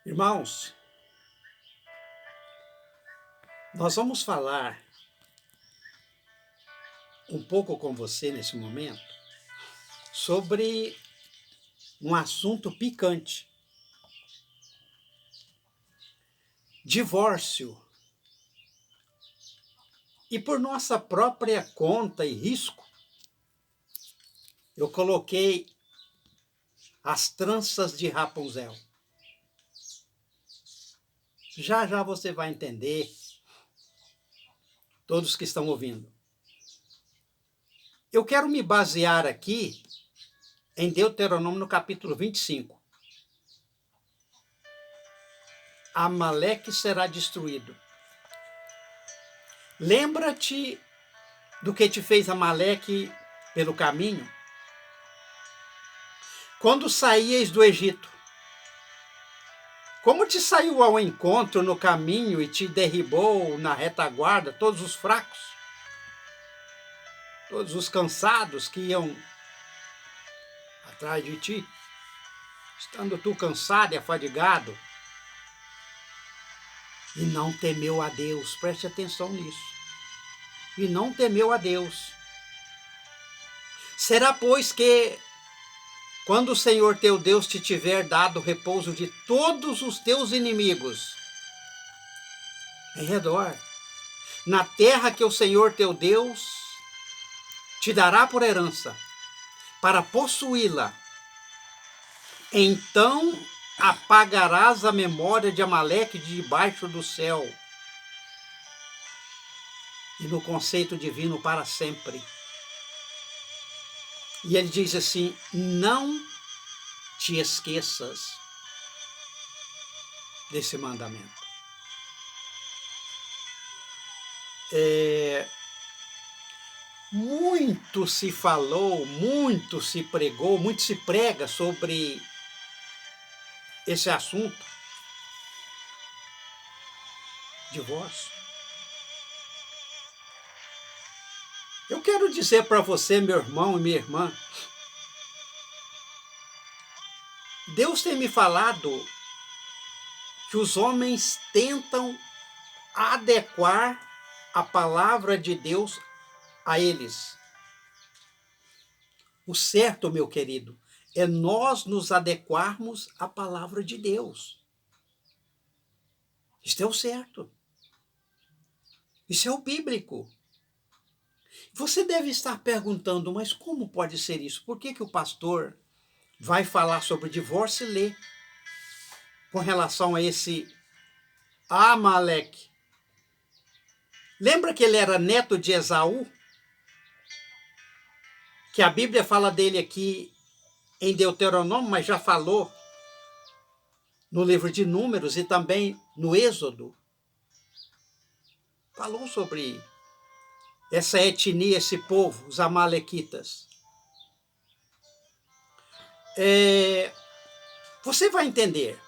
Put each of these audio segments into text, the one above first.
Irmãos, nós vamos falar um pouco com você nesse momento sobre um assunto picante: divórcio. E por nossa própria conta e risco, eu coloquei as tranças de Rapunzel. Já já você vai entender, todos que estão ouvindo. Eu quero me basear aqui em Deuteronômio no capítulo 25. Amaleque será destruído. Lembra-te do que te fez Amaleque pelo caminho? Quando saíeis do Egito, como te saiu ao encontro no caminho e te derribou na retaguarda todos os fracos, todos os cansados que iam atrás de ti, estando tu cansado e afadigado, e não temeu a Deus, preste atenção nisso, e não temeu a Deus. Será, pois, que quando o Senhor teu Deus te tiver dado repouso de todos os teus inimigos em redor, na terra que o Senhor teu Deus te dará por herança, para possuí-la, então apagarás a memória de Amaleque de debaixo do céu, e no conceito divino para sempre. E ele diz assim: não te esqueças desse mandamento. Muito se falou, muito se pregou, muito se prega sobre esse assunto, divórcio. Eu quero dizer para você, meu irmão e minha irmã, Deus tem me falado que os homens tentam adequar a palavra de Deus a eles. O certo, meu querido, é nós nos adequarmos à palavra de Deus. Isto é o certo. Isso é o bíblico. Você deve estar perguntando, mas como pode ser isso? Por que o pastor vai falar sobre divórcio e ler com relação a esse Amaleque? Lembra que ele era neto de Esaú? Que a Bíblia fala dele aqui em Deuteronômio, mas já falou no livro de Números e também no Êxodo. Falou sobre essa etnia, esse povo, os amalequitas. Você vai entender.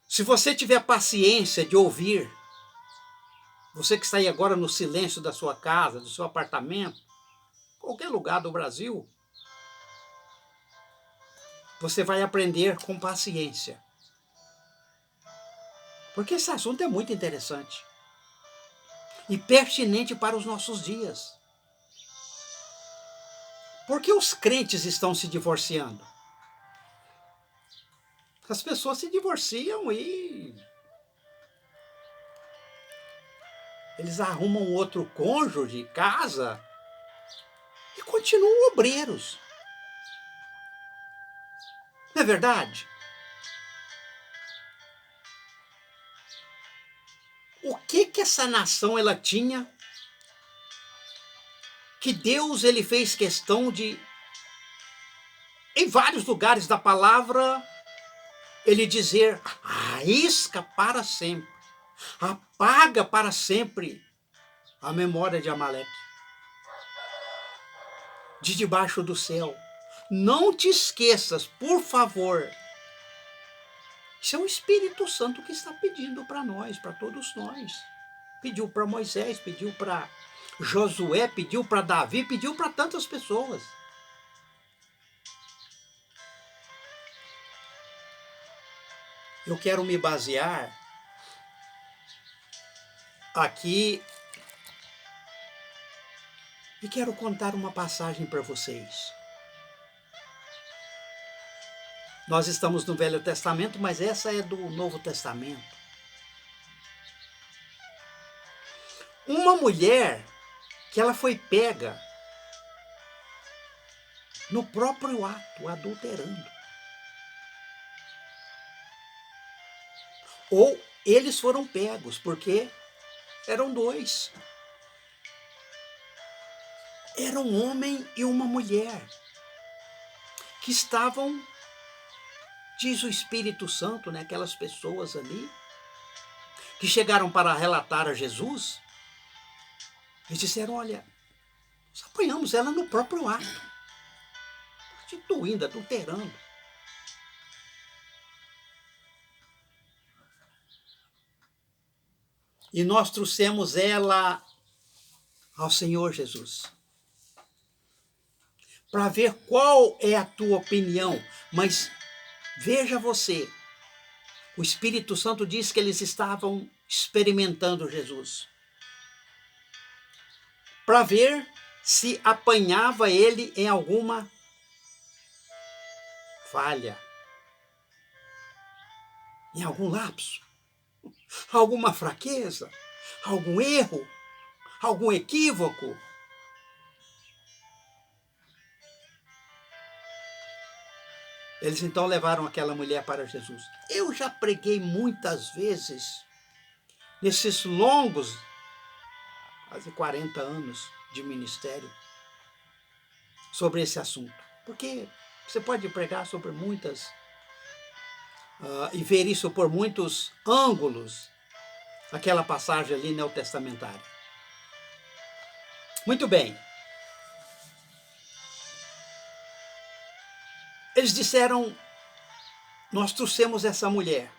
Se você tiver paciência de ouvir, você que está aí agora no silêncio da sua casa, do seu apartamento, qualquer lugar do Brasil, você vai aprender com paciência. Porque esse assunto é muito interessante e pertinente para os nossos dias. Por que os crentes estão se divorciando? As pessoas se divorciam e eles arrumam outro cônjuge, casa, e continuam obreiros. Não é verdade? O que essa nação ela tinha que Deus ele fez questão de, em vários lugares da palavra, ele dizer: arrisca para sempre, apaga para sempre a memória de Amaleque, de debaixo do céu. Não te esqueças, por favor. Isso é o Espírito Santo que está pedindo para nós, para todos nós. Pediu para Moisés, pediu para Josué, pediu para Davi, pediu para tantas pessoas. eu quero me basear aqui e quero contar uma passagem para vocês. Nós estamos no Velho Testamento, mas essa é do Novo Testamento. Uma mulher que ela foi pega no próprio ato, adulterando. Ou eles foram pegos, porque eram dois. Era um homem e uma mulher que estavam, diz o Espírito Santo, né, aquelas pessoas ali, que chegaram para relatar a Jesus, eles disseram, olha, nós apanhamos ela no próprio ato, prostituindo, adulterando. E nós trouxemos ela ao Senhor Jesus, para ver qual é a tua opinião. Mas veja você, o Espírito Santo diz que eles estavam experimentando Jesus, para ver se apanhava ele em alguma falha, em algum lapso, alguma fraqueza, algum erro, algum equívoco. Eles então levaram aquela mulher para Jesus. Eu já preguei muitas vezes, nesses longos, quase 40 anos de ministério, sobre esse assunto. Porque você pode pregar sobre muitas, e ver isso por muitos ângulos, aquela passagem ali neotestamentária. Muito bem. Eles disseram, nós trouxemos essa mulher.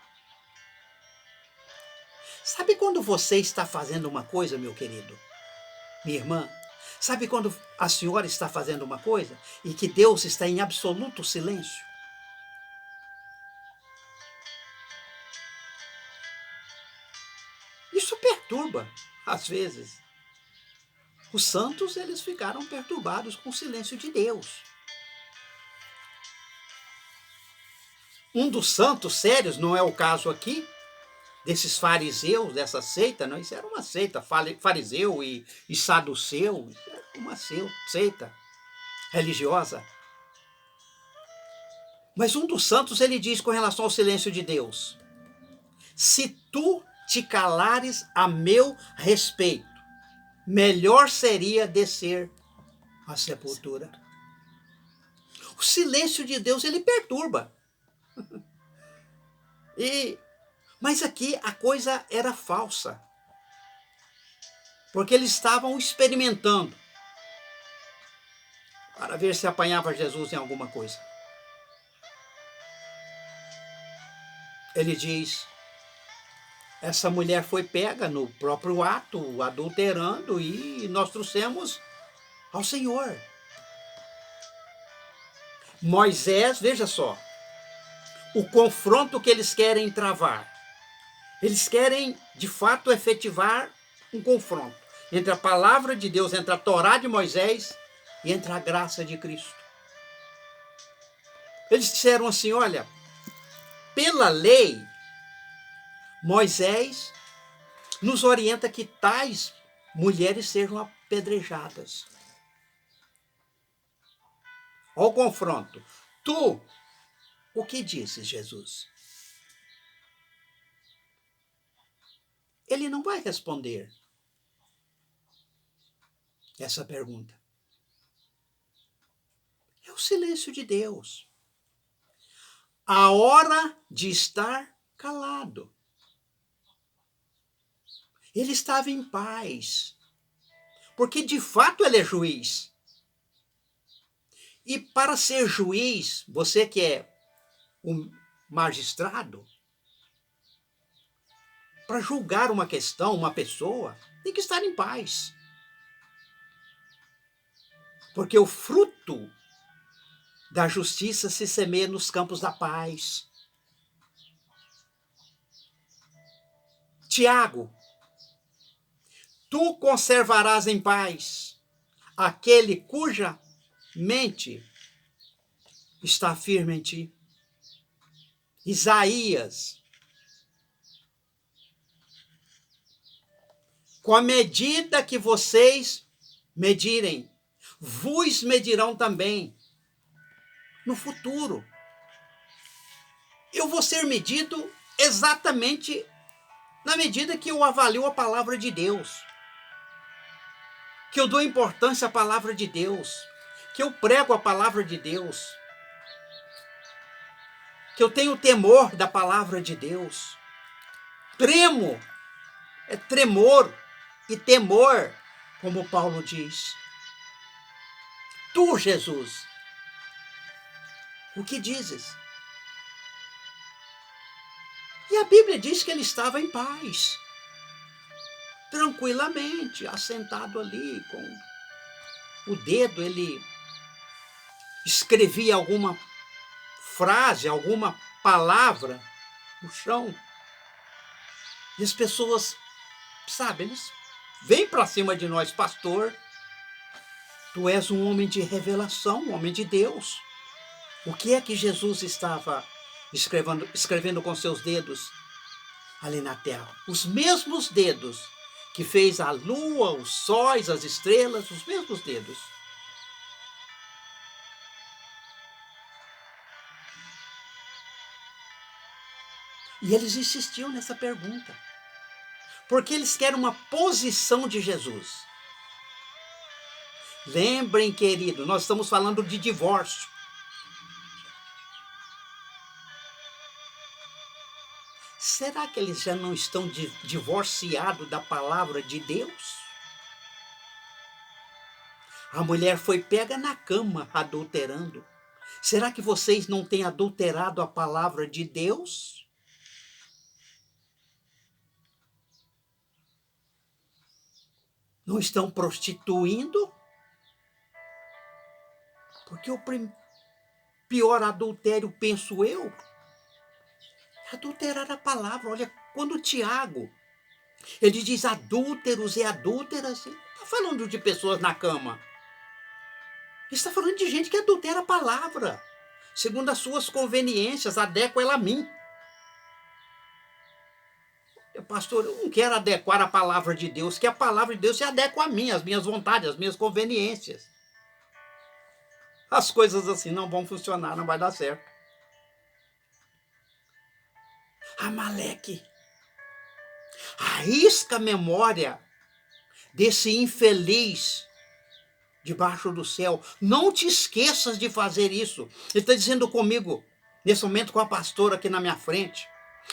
Sabe quando você está fazendo uma coisa, meu querido, minha irmã? Sabe quando a senhora está fazendo uma coisa e que Deus está em absoluto silêncio? Isso perturba, às vezes. Os santos, eles ficaram perturbados com o silêncio de Deus. Um dos santos sérios, não é o caso aqui, desses fariseus, dessa seita, não, isso era uma seita, fariseu e saduceu, isso era uma seita religiosa. Mas um dos santos, ele diz com relação ao silêncio de Deus, se tu te calares a meu respeito, melhor seria descer à sepultura. O silêncio de Deus, ele perturba. Mas aqui a coisa era falsa, porque eles estavam experimentando para ver se apanhava Jesus em alguma coisa. Ele diz, essa mulher foi pega no próprio ato, adulterando, e nós trouxemos ao Senhor. Moisés, veja só, o confronto que eles querem travar. Eles querem, de fato, efetivar um confronto entre a palavra de Deus, entre a Torá de Moisés e entre a graça de Cristo. Eles disseram assim, olha, pela lei, Moisés nos orienta que tais mulheres sejam apedrejadas. Olha o confronto. Tu, o que dizes, Jesus? Ele não vai responder essa pergunta. É o silêncio de Deus. A hora de estar calado. Ele estava em paz, porque de fato ele é juiz. E para ser juiz, você que é um magistrado, para julgar uma questão, uma pessoa, tem que estar em paz. Porque o fruto da justiça se semeia nos campos da paz. Tiago, tu conservarás em paz aquele cuja mente está firme em ti. Isaías, com a medida que vocês medirem, vos medirão também no futuro. Eu vou ser medido exatamente na medida que eu avalio a palavra de Deus, que eu dou importância à palavra de Deus, que eu prego a palavra de Deus, que eu tenho temor da palavra de Deus. Tremo, é tremor e temor, como Paulo diz. Tu, Jesus, o que dizes? E a Bíblia diz que ele estava em paz, tranquilamente, assentado ali, com o dedo, ele escrevia alguma frase, alguma palavra no chão. E as pessoas, sabe, eles vêm para cima de nós, pastor, tu és um homem de revelação, um homem de Deus. O que é que Jesus estava escrevendo com seus dedos ali na terra? Os mesmos dedos que fez a lua, os sóis, as estrelas, os mesmos dedos. E eles insistiam nessa pergunta, porque eles querem uma posição de Jesus. Lembrem, querido, nós estamos falando de divórcio. Será que eles já não estão divorciados da palavra de Deus? A mulher foi pega na cama adulterando. Será que vocês não têm adulterado a palavra de Deus? Não estão prostituindo? Porque o pior adultério, penso eu, adulterar a palavra. Olha, quando Tiago, ele diz adúlteros e adúlteras, ele está falando de pessoas na cama. Ele está falando de gente que adultera a palavra, segundo as suas conveniências, adequa ela a mim. Pastor, eu não quero adequar a palavra de Deus, que a palavra de Deus se adequa a mim, às minhas vontades, às minhas conveniências. As coisas assim não vão funcionar, não vai dar certo. Amaleque, arrisca a memória desse infeliz debaixo do céu. Não te esqueças de fazer isso. Ele está dizendo comigo, nesse momento com a pastora aqui na minha frente.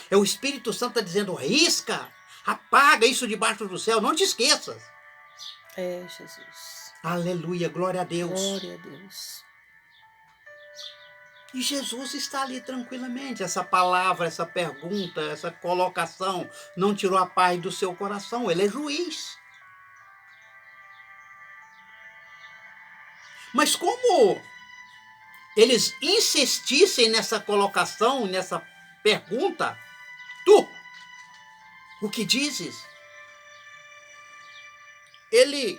É o Espírito Santo está dizendo, risca, apaga isso debaixo do céu, não te esqueças. É, Jesus. Aleluia, glória a Deus. Glória a Deus. E Jesus está ali tranquilamente. Essa palavra, essa pergunta, essa colocação não tirou a paz do seu coração. Ele é juiz. Mas como eles insistissem nessa colocação, nessa pergunta, tu, o que dizes? Ele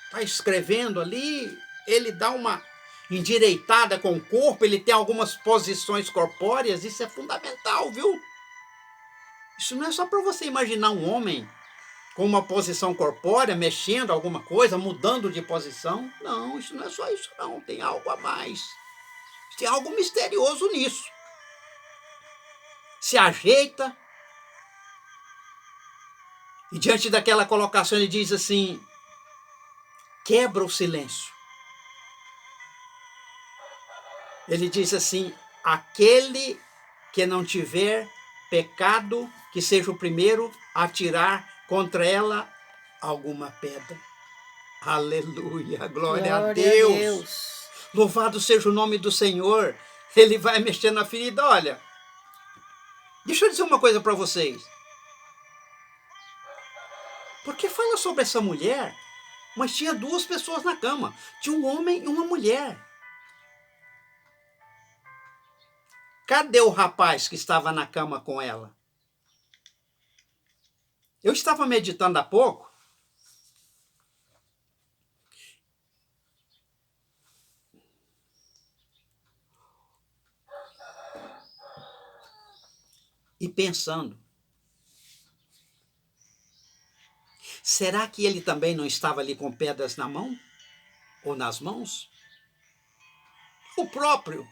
está escrevendo ali, ele dá uma endireitada com o corpo, ele tem algumas posições corpóreas, isso é fundamental, viu? Isso não é só para você imaginar um homem com uma posição corpórea, mexendo alguma coisa, mudando de posição. Não, isso não é só isso não, tem algo a mais. Tem algo misterioso nisso. Se ajeita, e diante daquela colocação ele diz assim, quebra o silêncio. Ele diz assim, aquele que não tiver pecado, que seja o primeiro a atirar contra ela alguma pedra. Aleluia, glória a Deus. Louvado seja o nome do Senhor. Ele vai mexer na ferida. Olha, deixa eu dizer uma coisa para vocês. Porque fala sobre essa mulher, mas tinha duas pessoas na cama. Tinha um homem e uma mulher. Cadê o rapaz que estava na cama com ela? Eu estava meditando há pouco e pensando, será que ele também não estava ali com pedras na mão? Ou nas mãos? O próprio.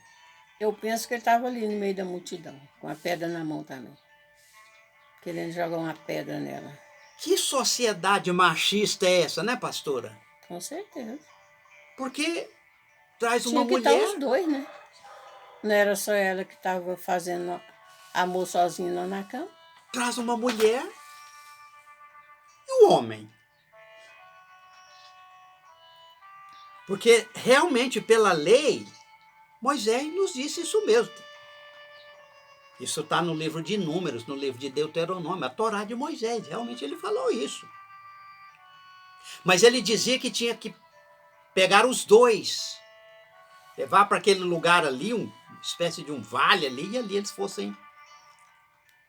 Eu penso que ele estava ali no meio da multidão, com a pedra na mão também. Querendo jogar uma pedra nela. Que sociedade machista é essa, né, pastora? Com certeza. Porque traz uma Tinha que estar mulher, os dois, né? Não era só ela que estava fazendo amor sozinha lá na cama. traz uma mulher e o homem. Porque realmente, pela lei, Moisés nos disse isso mesmo. Isso está no livro de Números, no livro de Deuteronômio, a Torá de Moisés. Realmente ele falou isso. Mas ele dizia que tinha que pegar os dois, levar para aquele lugar ali, uma espécie de um vale ali, e ali eles fossem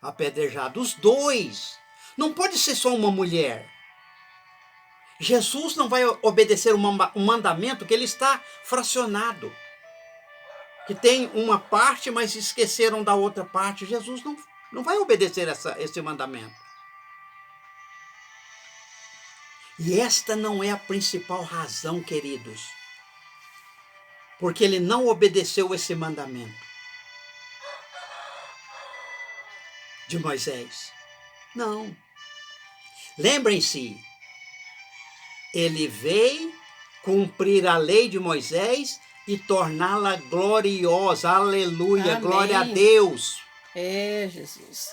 apedrejados. Os dois. Não pode ser só uma mulher. Jesus não vai obedecer um mandamento que ele está fracionado. Que tem uma parte, mas esqueceram da outra parte. Jesus não vai obedecer esse mandamento. E esta não é a principal razão, queridos, porque ele não obedeceu esse mandamento de Moisés. Não. Lembrem-se, ele veio cumprir a lei de Moisés e torná-la gloriosa. Aleluia, Amém. glória a Deus. É, Jesus.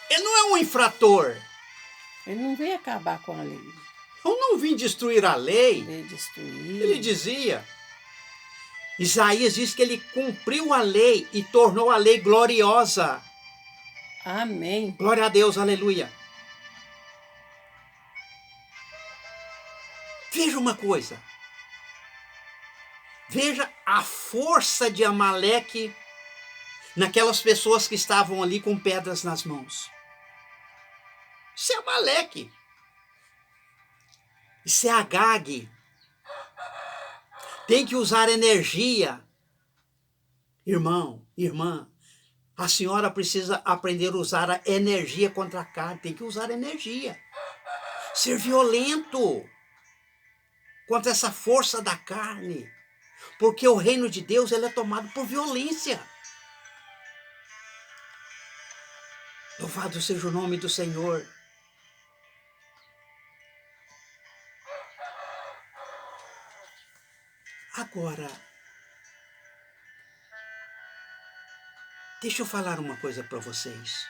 Ele não é um infrator. Ele não veio acabar com a lei. Eu não vim destruir a lei. Veio destruir. Ele dizia. Isaías diz que ele cumpriu a lei e tornou a lei gloriosa. Amém. Glória a Deus, aleluia. Veja uma coisa. Veja a força de Amaleque naquelas pessoas que estavam ali com pedras nas mãos. Isso é Amaleque. Isso é Agag. Tem que usar energia. Irmão, irmã, a senhora precisa aprender a usar a energia contra a carne. Tem que usar energia. Ser violento contra essa força da carne. Porque o reino de Deus ele é tomado por violência. Louvado seja o nome do Senhor. Agora, deixa eu falar uma coisa para vocês.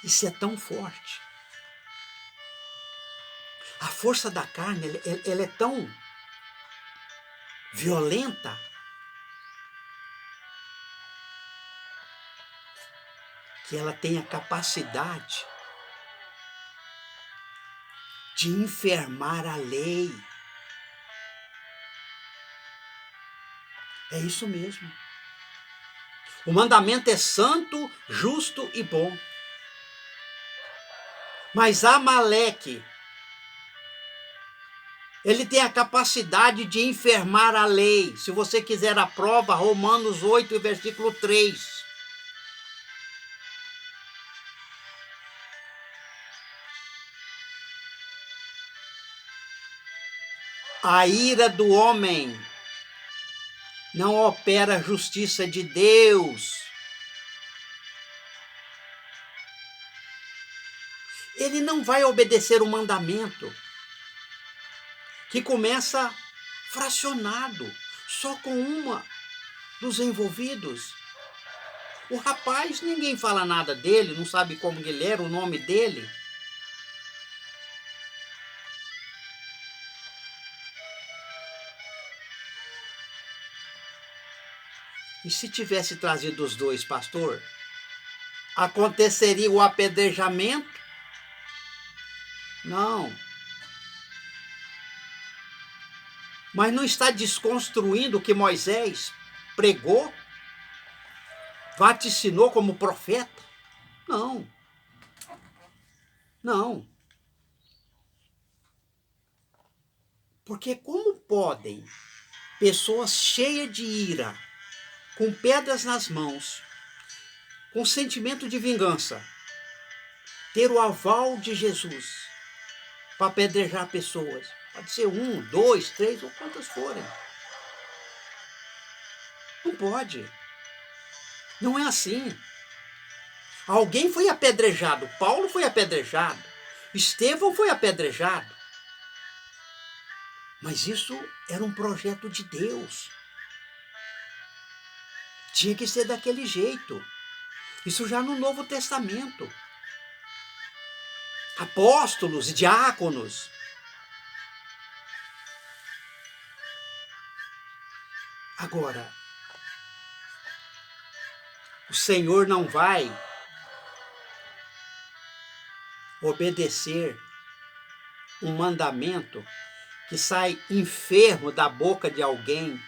Isso é tão forte. A força da carne, ela é tão violenta que ela tem a capacidade de enfermar a lei. É isso mesmo. O mandamento é santo, justo e bom. Mas Amaleque, ele tem a capacidade de enfermar a lei. Se você quiser a prova, Romanos 8, versículo 3. A ira do homem não opera a justiça de Deus. Ele não vai obedecer o mandamento que começa fracionado, só com uma dos envolvidos. O rapaz, ninguém fala nada dele, não sabe como ele era, o nome dele. E se tivesse trazido os dois, pastor, aconteceria o apedrejamento? Não. Mas não está desconstruindo o que Moisés pregou? vaticinou como profeta? Não. Não. Porque como podem pessoas cheias de ira, com pedras nas mãos, com sentimento de vingança, ter o aval de Jesus para apedrejar pessoas? Pode ser 1, 2, 3 ou quantas forem. Não pode. Não é assim. Alguém foi apedrejado. Paulo foi apedrejado. Estevão foi apedrejado. Mas isso era um projeto de Deus. Tinha que ser daquele jeito. Isso já no Novo Testamento. Apóstolos, diáconos. Agora, o Senhor não vai obedecer um mandamento que sai enfermo da boca de alguém,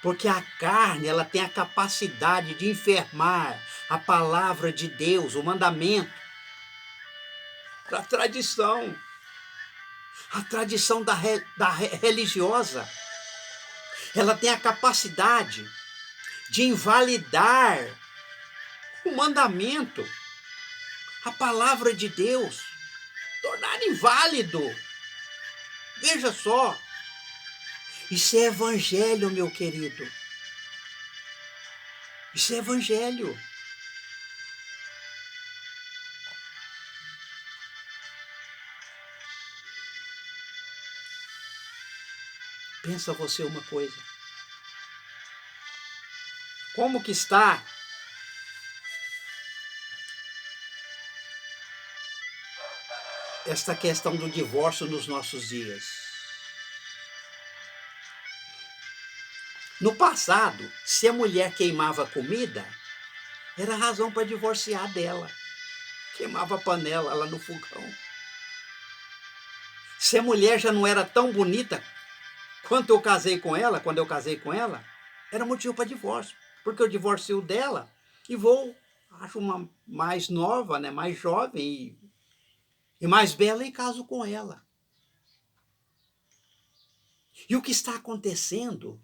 porque a carne ela tem a capacidade de enfermar a palavra de Deus, o mandamento, a tradição religiosa, ela tem a capacidade de invalidar o mandamento, a palavra de Deus, tornar inválido. Veja só, isso é evangelho, meu querido. Isso é evangelho. Pensa você uma coisa. Como que está esta questão do divórcio nos nossos dias? No passado, se a mulher queimava comida, era razão para divorciar dela. Queimava a panela lá no fogão. Se a mulher já não era tão bonita quando eu casei com ela, era motivo para divórcio. Porque eu divorcio dela e acho uma mais nova, né, mais jovem e mais bela e caso com ela. E o que está acontecendo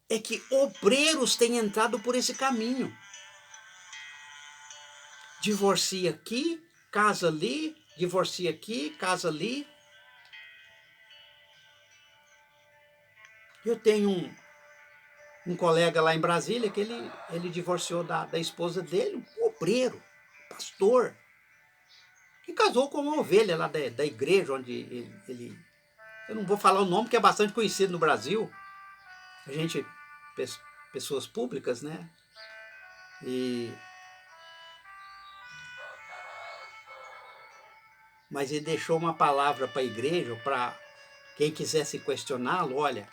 é que obreiros têm entrado por esse caminho. Divorcia aqui, casa ali, divorcia aqui, casa ali. Eu tenho um colega lá em Brasília que ele divorciou da esposa dele, um obreiro, pastor, que casou com uma ovelha lá da igreja onde ele... Eu não vou falar o nome, que é bastante conhecido no Brasil. A gente, pessoas públicas, né? Mas ele deixou uma palavra para a igreja, para quem quisesse questioná-lo: olha,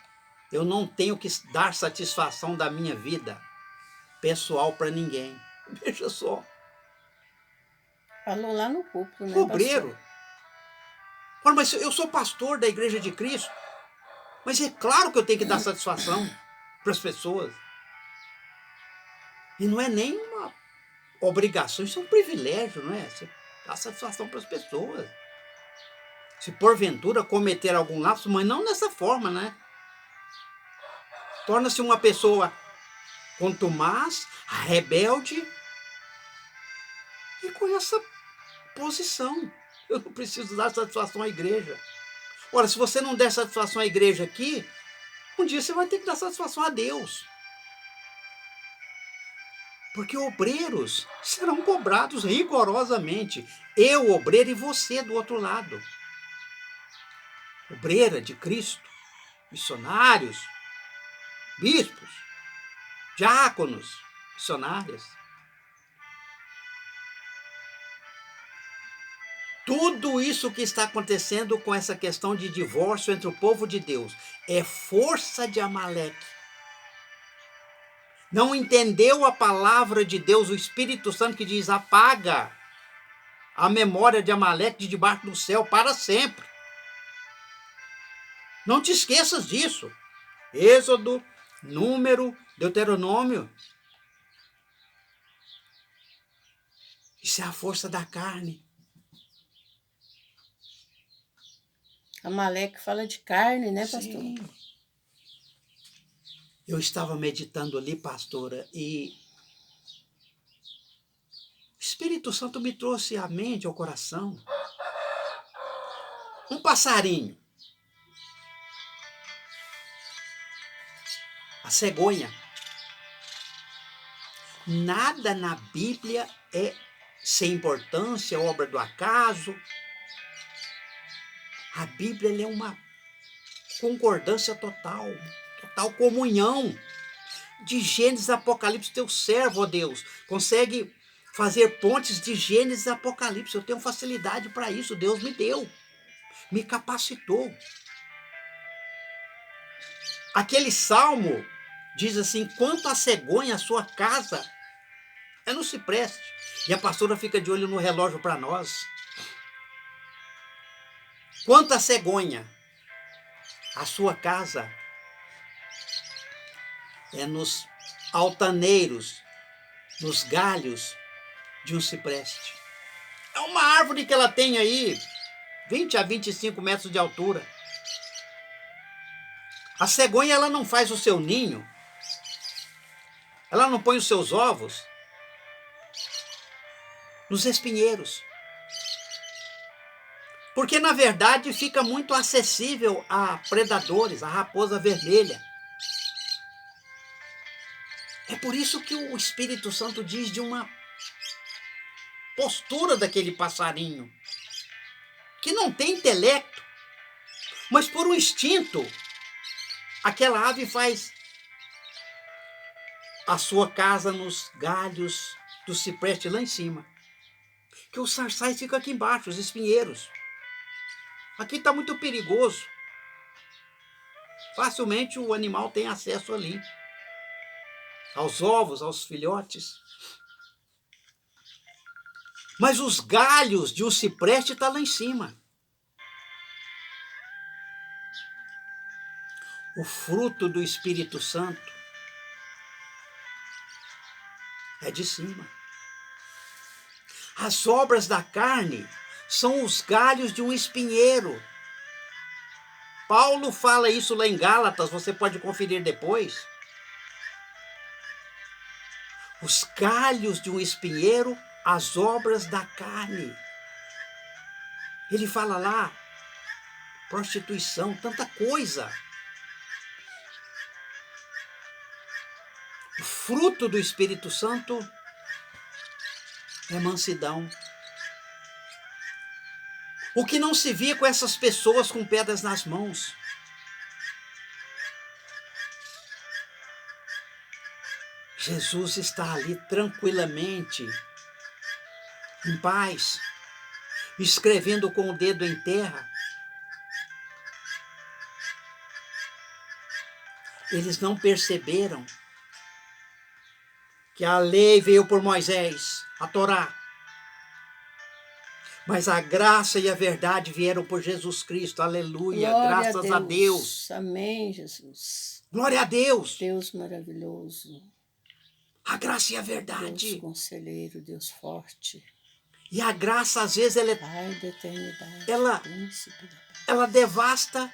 eu não tenho que dar satisfação da minha vida pessoal para ninguém. Veja só. Falou lá no púlpito, né, Obreiro. pastor? Ora, mas eu sou pastor da Igreja de Cristo. Mas é claro que eu tenho que dar satisfação para as pessoas. E não é nem uma obrigação, isso é um privilégio, não é? Você dá satisfação para as pessoas. Se porventura cometer algum lapso, mas não dessa forma, né? Torna-se uma pessoa contumaz, rebelde, e com essa posição. Eu não preciso dar satisfação à igreja. Ora, se você não der satisfação à igreja aqui, um dia você vai ter que dar satisfação a Deus. Porque obreiros serão cobrados rigorosamente. Eu, obreiro, e você do outro lado. Obreira de Cristo, missionários, bispos, diáconos, missionárias. Tudo isso que está acontecendo com essa questão de divórcio entre o povo de Deus é força de Amaleque. Não entendeu a palavra de Deus, o Espírito Santo que diz: apaga a memória de Amaleque de debaixo do céu para sempre. Não te esqueças disso. Êxodo Número, Deuteronômio. Isso é a força da carne. Amaleque fala de carne, né, pastor? Sim. Eu estava meditando ali, pastora, e o Espírito Santo me trouxe à mente, ao coração, um passarinho, a cegonha. Nada na Bíblia é sem importância, obra do acaso. A Bíblia é uma concordância total, total comunhão. De Gênesis a Apocalipse, teu servo, ó Deus, consegue fazer pontes de Gênesis a Apocalipse. Eu tenho facilidade para isso, Deus me deu, me capacitou. Aquele salmo diz assim: quanto a cegonha, a sua casa é no cipreste. E a pastora fica de olho no relógio para nós. Quanto a cegonha, a sua casa é nos altaneiros, nos galhos de um cipreste. É uma árvore que ela tem aí 20 a 25 metros de altura. A cegonha, ela não faz o seu ninho, ela não põe os seus ovos nos espinheiros. Porque, na verdade, fica muito acessível a predadores, a raposa vermelha. É por isso que o Espírito Santo diz de uma postura daquele passarinho, que não tem intelecto, mas por um instinto, aquela ave faz a sua casa nos galhos do cipreste lá em cima. Que os sarçais ficam aqui embaixo, os espinheiros. Aqui está muito perigoso. Facilmente o animal tem acesso ali, aos ovos, aos filhotes. Mas os galhos de um cipreste estão lá em cima. O fruto do Espírito Santo é de cima. As obras da carne são os galhos de um espinheiro. Paulo fala isso lá em Gálatas, você pode conferir depois. Os galhos de um espinheiro, as obras da carne. Ele fala lá, prostituição, tanta coisa. O fruto do Espírito Santo é mansidão. O que não se via com essas pessoas com pedras nas mãos. Jesus está ali tranquilamente, em paz, escrevendo com o dedo em terra. Eles não perceberam que a lei veio por Moisés, a Torá. Mas a graça e a verdade vieram por Jesus Cristo. Aleluia. Glória Graças a Deus. Amém, Jesus. Glória a Deus. Deus maravilhoso. A graça e a verdade. Deus conselheiro, Deus forte. E a graça, às vezes, ela Pai da eternidade, príncipe da paz. Ela devasta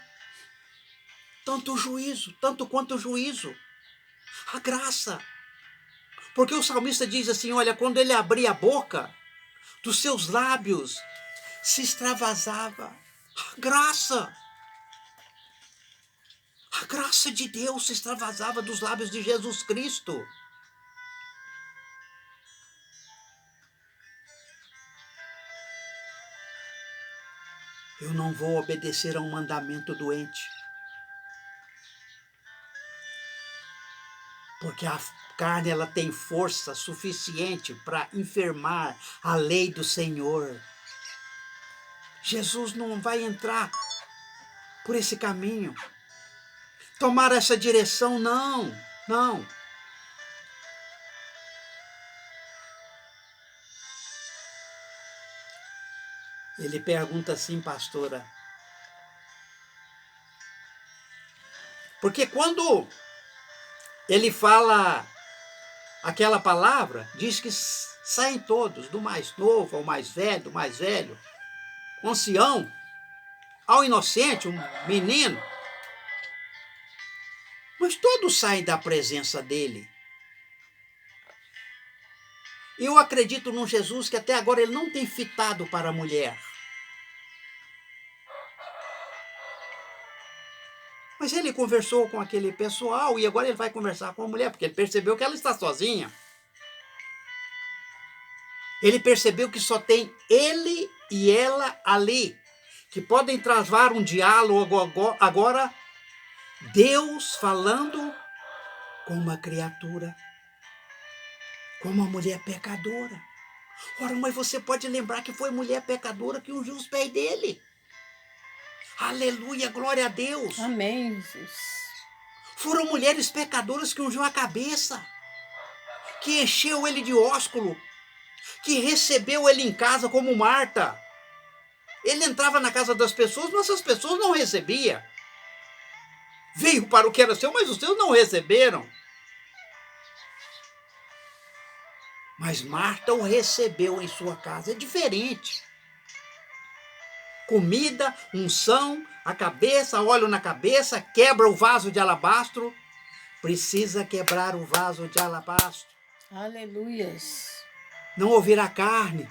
tanto o juízo, tanto quanto o juízo. A graça. Porque o salmista diz assim, olha, quando ele abria a boca, dos seus lábios se extravasava a graça. A graça de Deus se extravasava dos lábios de Jesus Cristo. Eu não vou obedecer a um mandamento doente. Porque a carne, ela tem força suficiente para enfermar a lei do Senhor. Jesus não vai entrar por esse caminho. Tomar essa direção, não, não. Ele pergunta assim, pastora. Porque quando ele fala aquela palavra, diz que saem todos, do mais novo ao mais velho, do mais velho, o ancião, ao inocente, um menino. Mas todos saem da presença dele. Eu acredito num Jesus que até agora ele não tem fitado para a mulher. Mas ele conversou com aquele pessoal e agora ele vai conversar com a mulher, porque ele percebeu que ela está sozinha. Ele percebeu que só tem ele e ela ali, que podem travar um diálogo agora, Deus falando com uma criatura, com uma mulher pecadora. Ora, mas você pode lembrar que foi mulher pecadora que ungiu os pés dele. Aleluia, glória a Deus. Amém, Jesus. Foram mulheres pecadoras que ungiu a cabeça, que encheu ele de ósculo, que recebeu ele em casa como Marta. Ele entrava na casa das pessoas, mas as pessoas não recebiam. Veio para o que era seu, mas os seus não receberam. Mas Marta o recebeu em sua casa. É diferente. Comida, unção, a cabeça, óleo na cabeça, quebra o vaso de alabastro. Precisa quebrar o vaso de alabastro. Aleluias. Não ouvir a carne.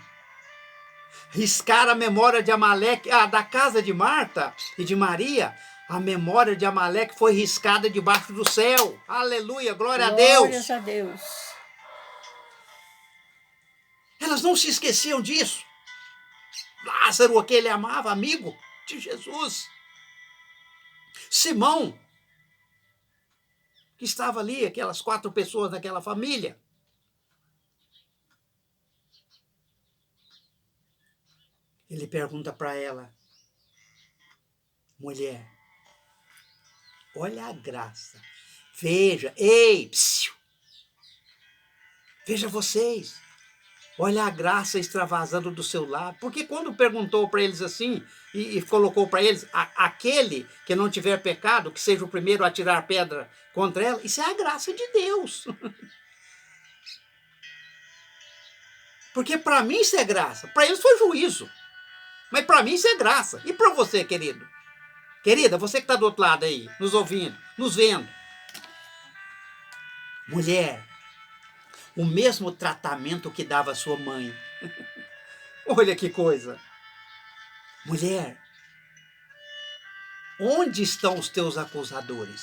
Riscar a memória de Amaleque, da casa de Marta e de Maria. A memória de Amaleque foi riscada debaixo do céu. Aleluia, glória a Deus. Glórias a Deus. Elas não se esqueciam disso. Lázaro, aquele amava, amigo de Jesus. Simão, que estava ali, aquelas 4 pessoas daquela família. Ele pergunta para ela, mulher, olha a graça, veja, ei, psiu, veja vocês, olha a graça extravasando do seu lado. Porque quando perguntou para eles assim, e colocou para eles, aquele que não tiver pecado, que seja o primeiro a tirar pedra contra ela, isso é a graça de Deus. Porque para mim isso é graça, para eles foi juízo. Mas para mim isso é graça. E para você, querido? Querida, você que está do outro lado aí, nos ouvindo, nos vendo. Mulher, o mesmo tratamento que dava a sua mãe. Olha que coisa. Mulher, onde estão os teus acusadores?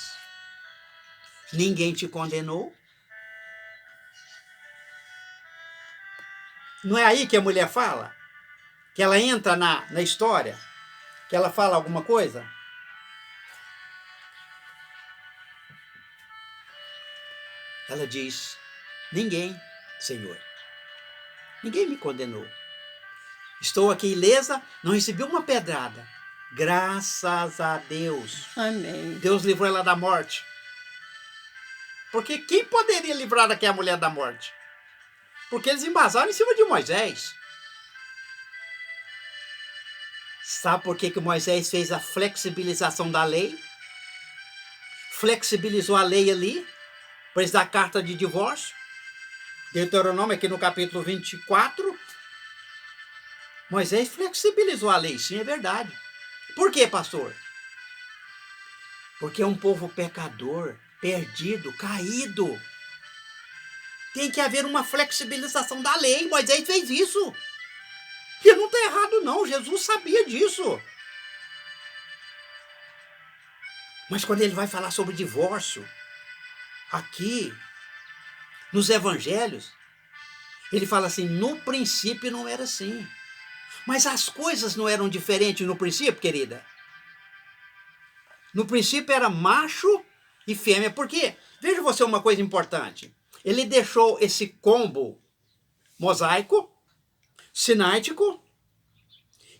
Ninguém te condenou? Não é aí que a mulher fala? Que ela entra na história? Que ela fala alguma coisa? Ela diz, ninguém, Senhor. Ninguém me condenou. Estou aqui ilesa, não recebi uma pedrada. Graças a Deus. Amém. Deus livrou ela da morte. Porque quem poderia livrar aquela mulher da morte? Porque eles embasaram em cima de Moisés. Sabe por que Moisés fez a flexibilização da lei? Flexibilizou a lei ali, fez a carta de divórcio. Deuteronômio, aqui no capítulo 24. Moisés flexibilizou a lei, sim, é verdade. Por quê, pastor? Porque é um povo pecador, perdido, caído. Tem que haver uma flexibilização da lei. Moisés fez isso. E não está errado, não. Jesus sabia disso. Mas quando ele vai falar sobre divórcio, aqui, nos evangelhos, ele fala assim, no princípio não era assim. Mas as coisas não eram diferentes no princípio, querida. No princípio era macho e fêmea. Por quê? Veja você uma coisa importante. Ele deixou esse combo mosaico, sináitico,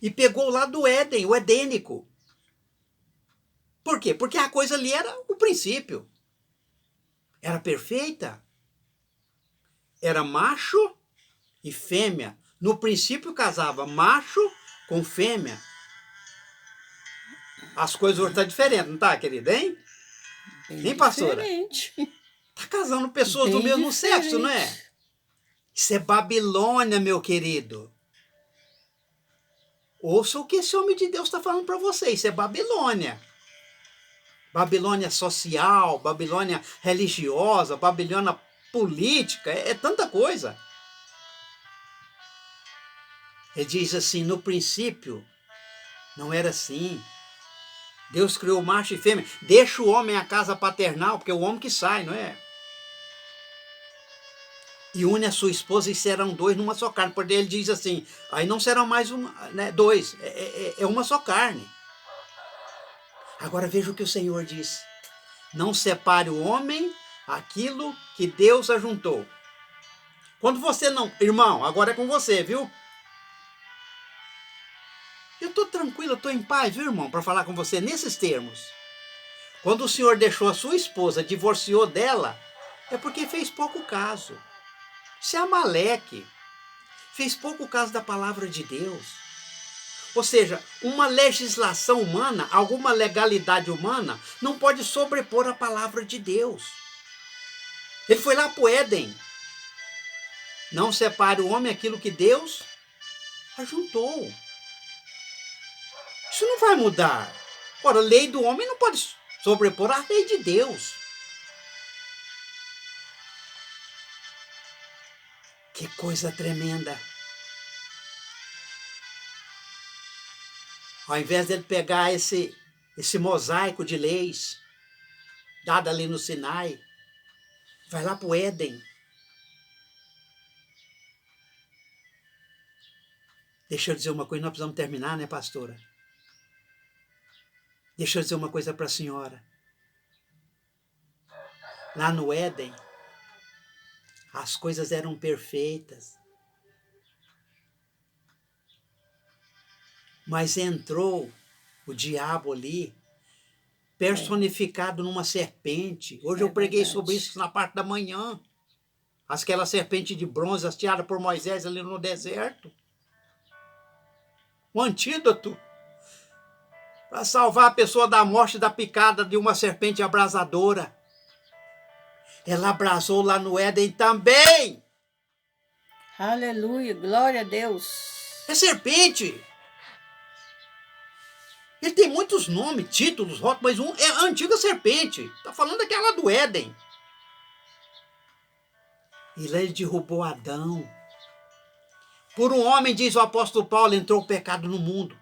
e pegou lá do Éden, o edênico. Por quê? Porque a coisa ali era o princípio. Era perfeita. Era macho e fêmea. No princípio casava macho com fêmea. As coisas hoje estão diferentes, não tá, querida, hein? Bem Hein, pastora? diferente. Está casando pessoas do Bem mesmo sexo, não é? diferente. Isso é Babilônia, meu querido. Ouça o que esse homem de Deus está falando para você. Isso é Babilônia. Babilônia social, Babilônia religiosa, Babilônia política, é tanta coisa. Ele diz assim, no princípio, não era assim. Deus criou macho e fêmea. Deixa o homem a casa paternal, porque é o homem que sai, não é? E une a sua esposa e serão dois numa só carne. Porque ele diz assim, aí não serão mais dois, é uma só carne. Agora veja o que o Senhor diz. Não separe o homem aquilo que Deus ajuntou. Quando você não... Irmão, agora é com você, viu? Eu estou tranquilo, eu estou em paz, viu, irmão? Para falar com você nesses termos. Quando o Senhor deixou a sua esposa, divorciou dela, é porque fez pouco caso. Isso é Amaleque. Fez pouco caso da palavra de Deus. Ou seja, uma legislação humana, alguma legalidade humana, não pode sobrepor a palavra de Deus. Ele foi lá para o Éden. Não separe o homem aquilo que Deus ajuntou. Isso não vai mudar. Ora, a lei do homem não pode sobrepor a lei de Deus. Que coisa tremenda. Ao invés dele pegar esse mosaico de leis, dado ali no Sinai, vai lá para o Éden. Deixa eu dizer uma coisa, nós precisamos terminar, né, pastora? Deixa eu dizer uma coisa para a senhora. Lá no Éden, as coisas eram perfeitas. Mas entrou o diabo ali, personificado numa serpente. Hoje eu preguei sobre isso na parte da manhã. Aquela serpente de bronze hasteada por Moisés ali no deserto. Um antídoto para salvar a pessoa da morte da picada de uma serpente abrasadora. Ela abrasou lá no Éden também. Aleluia, glória a Deus. É serpente. Ele tem muitos nomes, títulos, rótulos, mas um é a antiga serpente. Está falando daquela do Éden. E lá ele derrubou Adão. Por um homem, diz o apóstolo Paulo, entrou o pecado no mundo.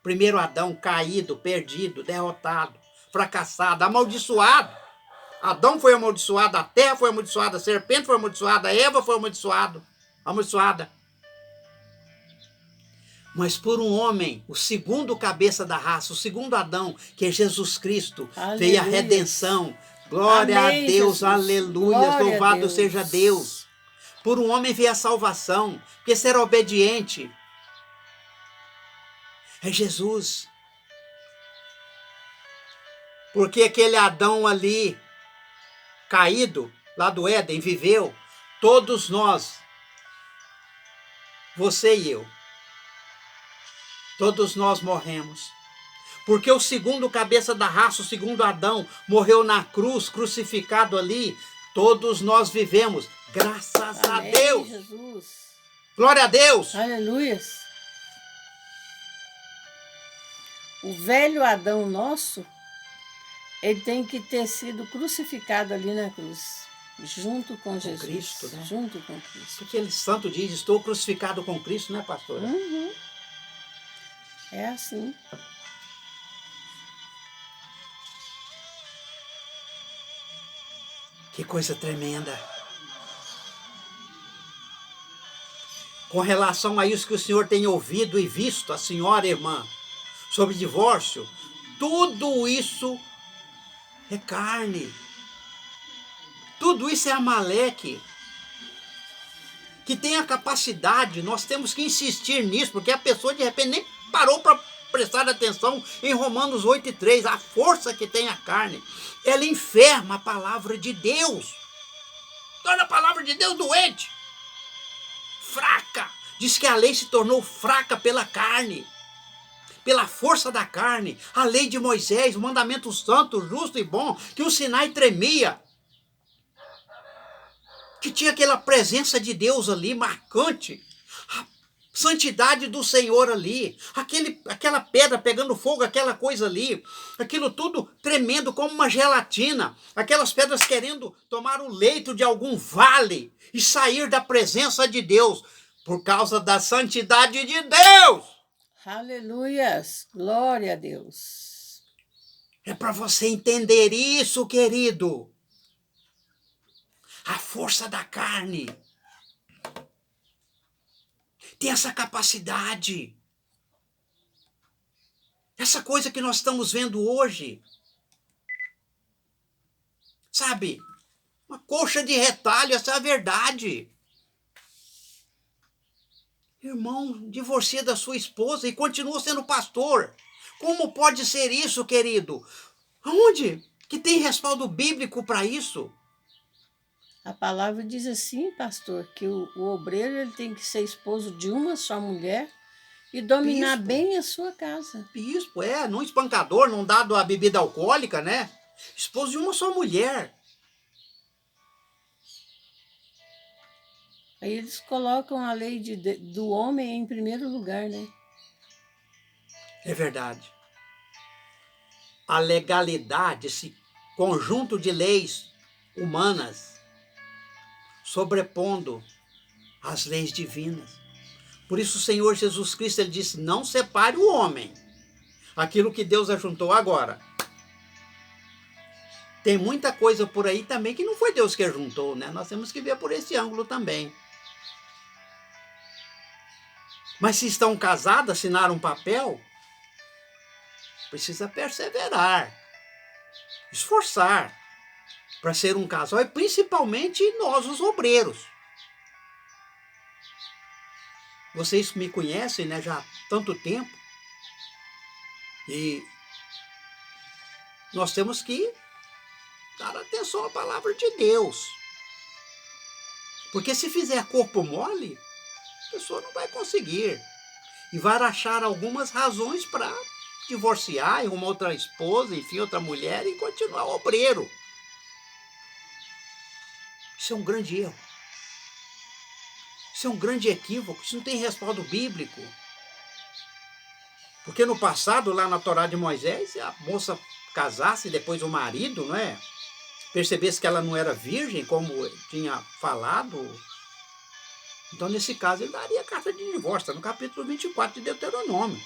Primeiro Adão caído, perdido, derrotado, fracassado, amaldiçoado. Adão foi amaldiçoado, a terra foi amaldiçoada, a serpente foi amaldiçoada, a Eva foi amaldiçoada. Mas por um homem, o segundo cabeça da raça, o segundo Adão, que é Jesus Cristo, Aleluia. veio a redenção. Glória Amém, a Deus, Jesus. aleluia, Glória louvado a Deus. seja Deus. Por um homem veio a salvação, porque ser obediente é Jesus. Porque aquele Adão ali, caído, lá do Éden, viveu, todos nós, você e eu, todos nós morremos. Porque o segundo cabeça da raça, o segundo Adão, morreu na cruz, crucificado ali, todos nós vivemos. Graças Amém, a Deus. Jesus. Glória a Deus. Aleluia. O velho Adão nosso, ele tem que ter sido crucificado ali na cruz, junto com Jesus. Cristo, né? Junto com Cristo. Aquele santo diz, estou crucificado com Cristo, né, pastora? Uhum. É assim. Que coisa tremenda. Com relação a isso que o senhor tem ouvido e visto, a senhora irmã, sobre divórcio, tudo isso é carne. Tudo isso é Amaleque. Que tem a capacidade, nós temos que insistir nisso, porque a pessoa de repente nem parou para prestar atenção em Romanos 8:3, a força que tem a carne. Ela enferma a palavra de Deus. Torna a palavra de Deus doente. Fraca. Diz que a lei se tornou fraca pela carne. Pela força da carne. A lei de Moisés, o mandamento santo, justo e bom, que o Sinai tremia. que tinha aquela presença de Deus ali, marcante, a santidade do Senhor ali, aquela pedra pegando fogo, aquela coisa ali, aquilo tudo tremendo como uma gelatina, aquelas pedras querendo tomar o leito de algum vale e sair da presença de Deus, por causa da santidade de Deus. Aleluias! Glória a Deus! É para você entender isso, querido. A força da carne tem essa capacidade. Essa coisa que nós estamos vendo hoje. Sabe? Uma coxa de retalho, essa é a verdade. Irmão, divorcia da sua esposa e continua sendo pastor. Como pode ser isso, querido? Aonde que tem respaldo bíblico para isso? A palavra diz assim, pastor, que o obreiro ele tem que ser esposo de uma só mulher e dominar Bispo. bem a sua casa. Bispo, não espancador, não dado a bebida alcoólica, né? Esposo de uma só mulher. Aí eles colocam a lei do homem em primeiro lugar, né? É verdade. A legalidade, esse conjunto de leis humanas, sobrepondo as leis divinas. Por isso o Senhor Jesus Cristo ele disse, não separe o homem. Aquilo que Deus ajuntou agora. Tem muita coisa por aí também que não foi Deus que ajuntou, né? Nós temos que ver por esse ângulo também. Mas se estão casados, assinaram um papel, precisa perseverar, esforçar para ser um casal, e principalmente nós, os obreiros. Vocês me conhecem, né, já há tanto tempo, e nós temos que dar atenção à palavra de Deus. Porque se fizer corpo mole, a pessoa não vai conseguir. E vai achar algumas razões para divorciar, e uma outra esposa, enfim, outra mulher, e continuar obreiro. Isso é um grande erro. Isso é um grande equívoco. Isso não tem respaldo bíblico. Porque no passado, lá na Torá de Moisés, a moça casasse depois o marido, não é? Percebesse que ela não era virgem, como tinha falado. Então, nesse caso, ele daria a carta de divórcio, está no capítulo 24 de Deuteronômio.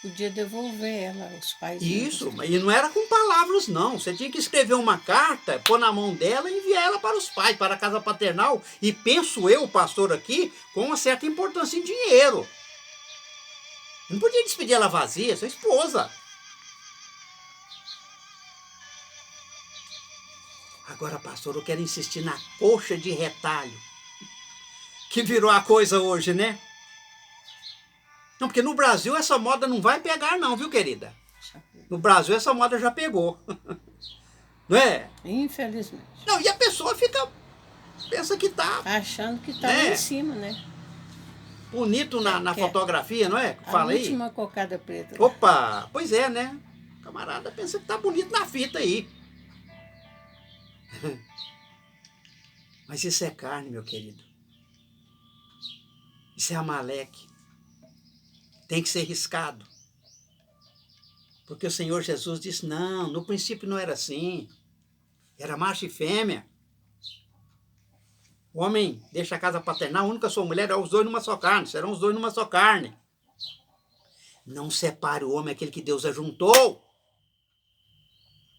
Podia devolver ela aos pais. Isso, e não era com palavras, não. Você tinha que escrever uma carta, pôr na mão dela e enviar ela para os pais, para a casa paternal. E penso eu, pastor aqui, com uma certa importância em dinheiro. Não podia despedir ela vazia, sua esposa. Agora, pastor, eu quero insistir na coxa de retalho, que virou a coisa hoje, né? Não, porque no Brasil essa moda não vai pegar não, viu, querida? No Brasil essa moda já pegou. Não é? Infelizmente. Não, e a pessoa pensa que tá achando que tá lá em cima, né? Bonito na fotografia, não é? Fala a aí. última cocada preta. Opa, pois é, né? O camarada pensa que tá bonito na fita aí. Mas isso é carne, meu querido. Isso é Amaleque. Tem que ser riscado. Porque o Senhor Jesus disse, não, no princípio não era assim. Era macho e fêmea. O homem deixa a casa paternal, a única sua mulher, é os dois numa só carne. Serão os dois numa só carne. Não separe o homem, aquele que Deus ajuntou.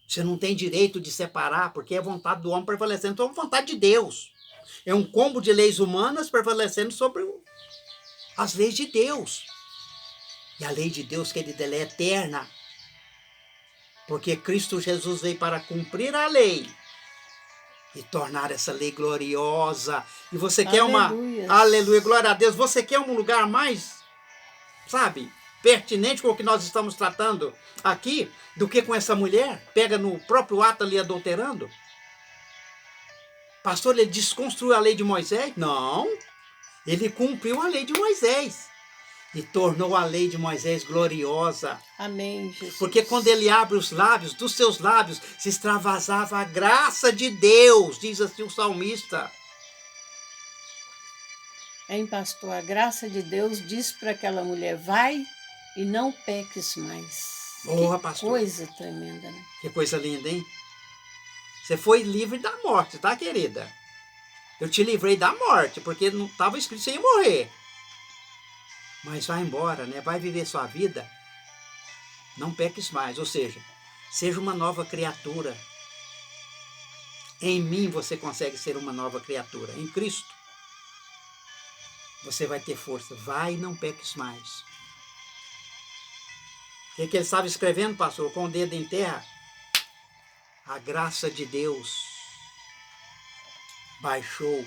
Você não tem direito de separar, porque é a vontade do homem prevalecendo sobre a vontade de Deus. É um combo de leis humanas prevalecendo sobre as leis de Deus. E a lei de Deus, querida, ela é eterna. Porque Cristo Jesus veio para cumprir a lei e tornar essa lei gloriosa. E você quer Aleluia, glória a Deus. Você quer um lugar mais, sabe, pertinente com o que nós estamos tratando aqui, do que com essa mulher? Pega no próprio ato ali adulterando. Pastor, ele desconstruiu a lei de Moisés? Não. Ele cumpriu a lei de Moisés. e tornou a lei de Moisés gloriosa. Amém, Jesus. Porque quando ele abre os lábios, dos seus lábios se extravasava a graça de Deus, diz assim o salmista. Hein, pastor? A graça de Deus diz para aquela mulher, vai e não peques mais. Boa, Que pastor. coisa tremenda, né? Que coisa linda, hein? Você foi livre da morte, tá, querida? Eu te livrei da morte, porque não estava escrito que você ia morrer. Mas vai embora, né? Vai viver sua vida. Não peques mais, ou seja, seja uma nova criatura. Em mim você consegue ser uma nova criatura. Em Cristo, você vai ter força. Vai e não peques mais. O que ele estava escrevendo, pastor? Com o dedo em terra. A graça de Deus baixou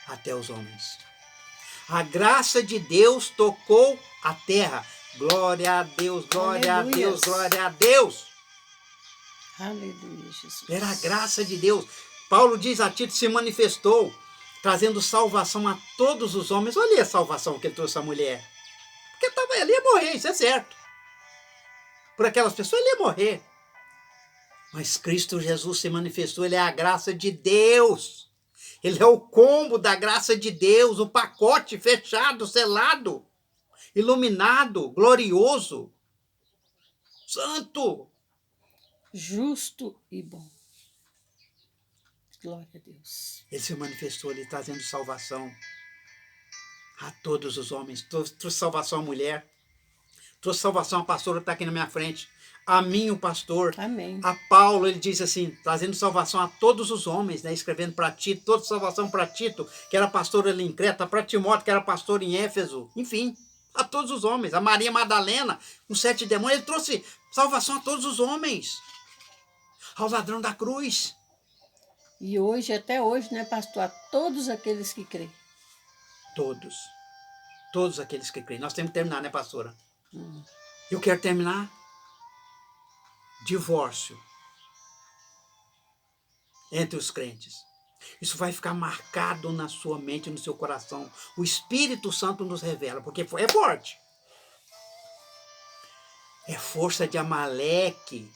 até os homens. A graça de Deus tocou a terra. Glória a Deus, glória a Deus, glória a Deus. Aleluia, Jesus. Era a graça de Deus. Paulo diz a Tito, se manifestou, trazendo salvação a todos os homens. Olha a salvação que ele trouxe à mulher. Porque ele ia morrer, isso é certo. Por aquelas pessoas ele ia morrer. Mas Cristo Jesus se manifestou, ele é a graça de Deus. Ele é o combo da graça de Deus, o pacote fechado, selado, iluminado, glorioso, santo. Justo e bom. Glória a Deus. Ele se manifestou ali trazendo salvação a todos os homens. Trouxe salvação à mulher. Trouxe salvação à pastora que está aqui na minha frente. A mim, o pastor. Amém. A Paulo, ele diz assim, trazendo salvação a todos os homens, né? Escrevendo para Tito, toda salvação para Tito, que era pastor ali em Creta, para Timóteo, que era pastor em Éfeso. Enfim, a todos os homens. A Maria Madalena, com 7 demônios, ele trouxe salvação a todos os homens. Ao ladrão da cruz. E hoje, até hoje, né, pastor? A todos aqueles que creem. Todos. Todos aqueles que creem. Nós temos que terminar, né, pastora? Eu quero terminar. Divórcio entre os crentes. Isso vai ficar marcado na sua mente, no seu coração. O Espírito Santo nos revela, porque é forte. É força de Amaleque.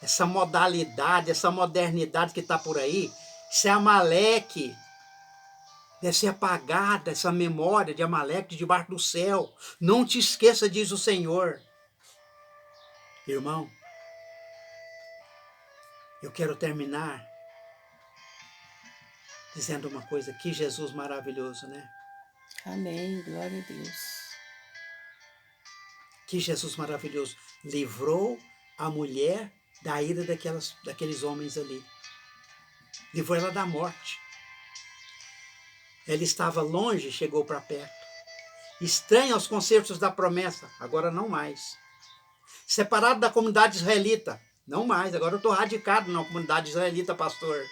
Essa modalidade, essa modernidade que está por aí, isso é Amaleque. Deve ser apagada essa memória de Amaleque debaixo do céu. Não te esqueça, diz o Senhor. Irmão, eu quero terminar dizendo uma coisa. Que Jesus maravilhoso, né? Amém. Glória a Deus. Que Jesus maravilhoso. Livrou a mulher da ira daqueles homens ali. Livrou ela da morte. Ela estava longe, chegou para perto. Estranha aos concertos da promessa, agora não mais. Separado da comunidade israelita, não mais. Agora eu estou radicado na comunidade israelita, pastor.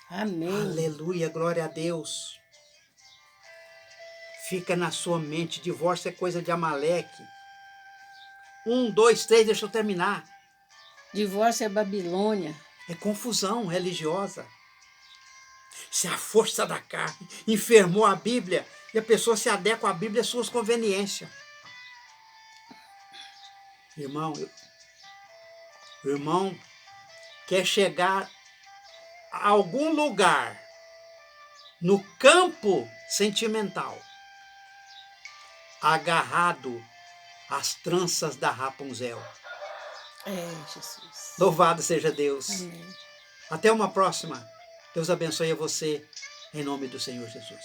Amém. Aleluia, glória a Deus. Fica na sua mente, divórcio é coisa de Amaleque. 1, 2, 3, deixa eu terminar. Divórcio é Babilônia. É confusão religiosa. Se a força da carne enfermou a Bíblia e a pessoa se adequa à Bíblia às suas conveniências. Irmão, o irmão quer chegar a algum lugar no campo sentimental, agarrado às tranças da Rapunzel. É, Jesus. Louvado seja Deus. Amém. Até uma próxima. Deus abençoe a você, em nome do Senhor Jesus.